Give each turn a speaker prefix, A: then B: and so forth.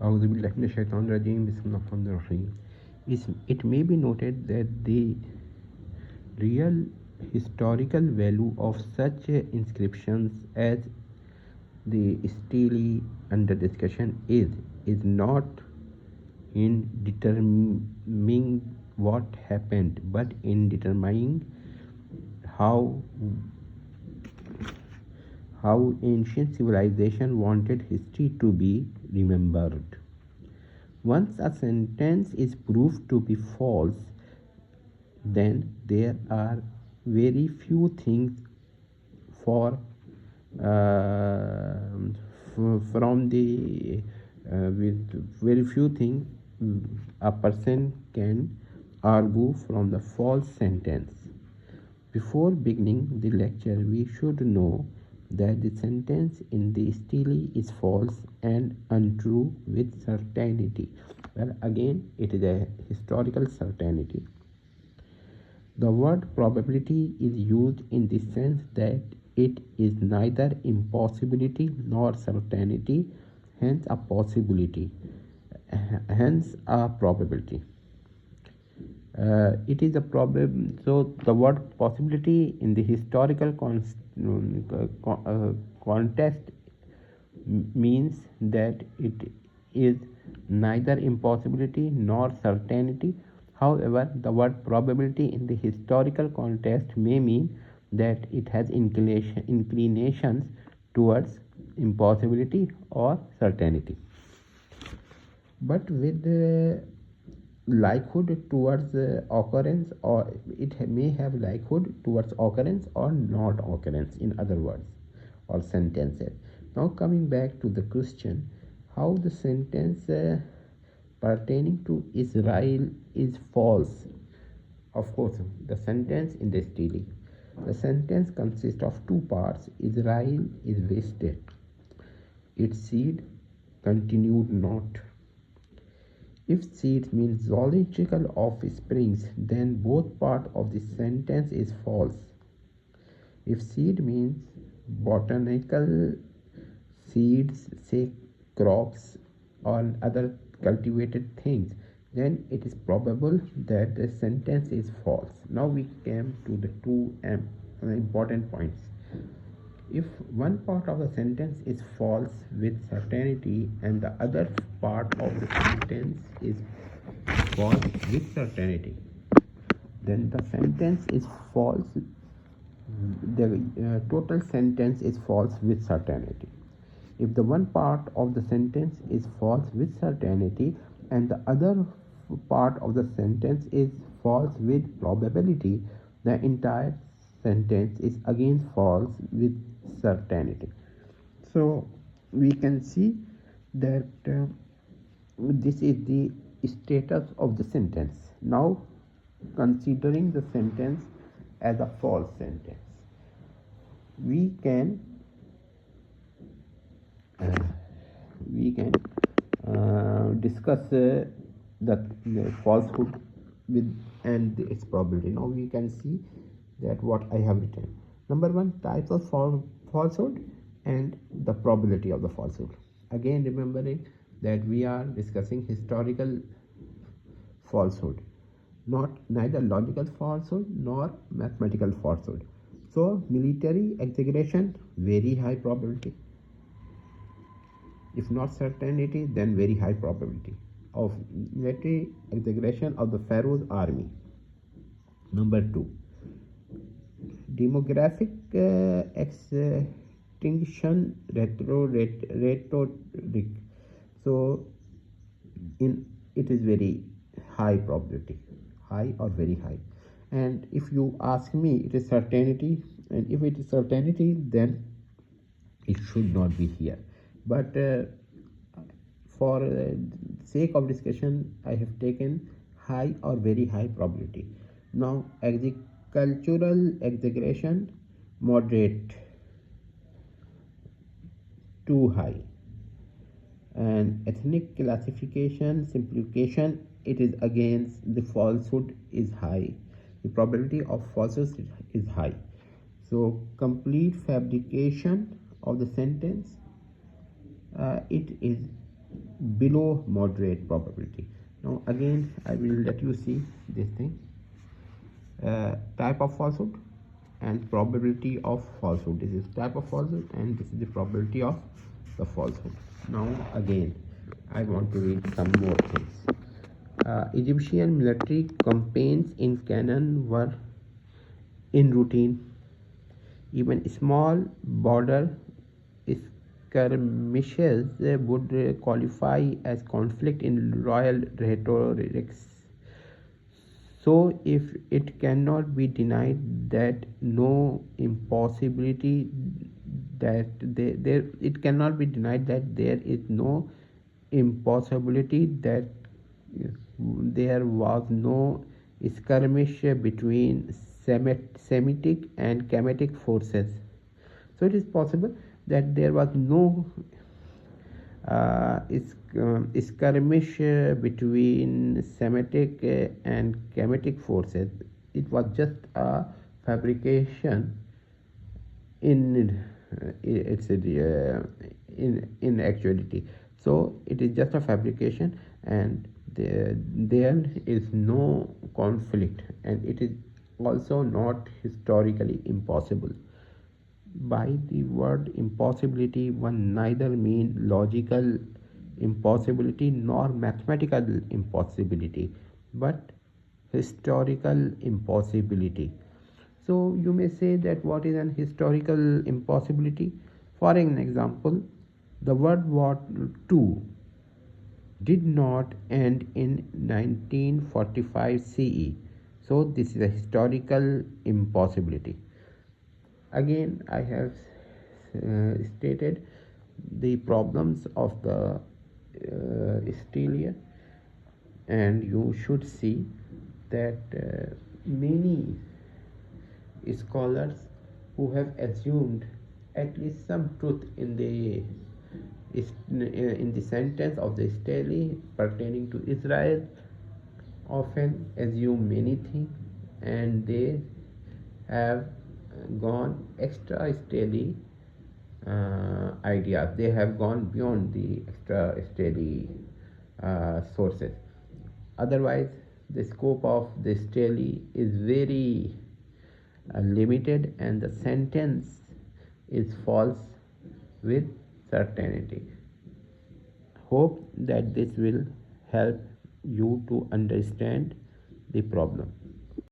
A: أعوذ بالله من الشيطان الرجيم بسم الله الرحمن الرحيم. It may be noted that the real historical value of such inscriptions as the Stele under discussion is not in determining what happened, but in determining how ancient civilization wanted history to be remembered. Once a sentence is proved to be false, then there are very few things for from the with very few things a person can argue from the false sentence. Before beginning the lecture, we should know that the sentence in the Stele is false and untrue with certainty. Well, again, it is a historical certainty. The word probability is used in the sense that it is neither impossibility nor certainty, hence a possibility, hence a probability. It is a problem. So the word possibility in the historical context means that it is neither impossibility nor certainty. However, the word probability in the historical context may mean that it has inclinations towards impossibility or certainty, but with likelihood towards occurrence, or it may have likelihood towards occurrence or not occurrence, in other words, or sentences. Now coming back to the question, how the sentence pertaining to Israel is false. Of course, the sentence in the Stele, the sentence consists of two parts. Israel is wasted, its seed continued not. If seed means zoological offsprings, then both part of the sentence is false. If seed means botanical seeds, say crops or other cultivated things, then it is probable that the sentence is false. Now we came to the two important points. If one part of the sentence is false with certainty and the other part of the sentence is false with certainty, then the sentence is false. The total sentence is false with certainty. If the one part of the sentence is false with certainty and the other part of the sentence is false with probability, the entire sentence is again false with certainty. So we can see that this is the status of the sentence. Now, considering the sentence as a false sentence, we can discuss the falsehood with and its probability. Now we can see that what I have written. Number one, types of falsehood and the probability of the falsehood. Again, remembering that we are discussing historical falsehood, not neither logical falsehood nor mathematical falsehood. So military exaggeration, very high probability. If not certainty, then very high probability of military exaggeration of the Pharaoh's army. Number two, demographic extinction rhetoric. So it is very high probability, high or very high. And if you ask me, it is certainty, and if it is certainty, then it should not be here. But for sake of discussion, I have taken high or very high probability. Now, agricultural exaggeration, moderate, too high. And ethnic classification, simplification, it is against the falsehood is high. The probability of falsehood is high. So complete fabrication of the sentence, it is below moderate probability. Now again I will let you see this thing, type of falsehood and probability of falsehood. This is type of falsehood and this is the probability of the falsehood. Now again I want to read some more things. Egyptian military campaigns in Canaan were in routine. Even small border skirmishes would qualify as conflict in royal rhetorics. So, if it cannot be denied that no impossibility that there it cannot be denied that there is no impossibility that there was no skirmish between Semitic and Kemetic forces. So it is possible that there was no skirmish between Semitic and Kemetic forces. It was just a fabrication in in actuality. So it is just a fabrication, and there is no conflict, and it is also not historically impossible. By the word impossibility, one neither mean logical impossibility nor mathematical impossibility, but historical impossibility. So you may say that what is an historical impossibility? For an example, the World War II did not end in 1945 CE. So this is a historical impossibility. Again, I have stated the problems of the Stele, and you should see that many scholars who have assumed at least some truth in the sentence of the Stele pertaining to Israel often assume many things, and they have gone Extra-Stelian ideas. They have gone beyond the Extra-Stelian sources. Otherwise, the scope of the Stele is very limited, and the sentence is false with certainty. Hope that this will help you to understand the problem.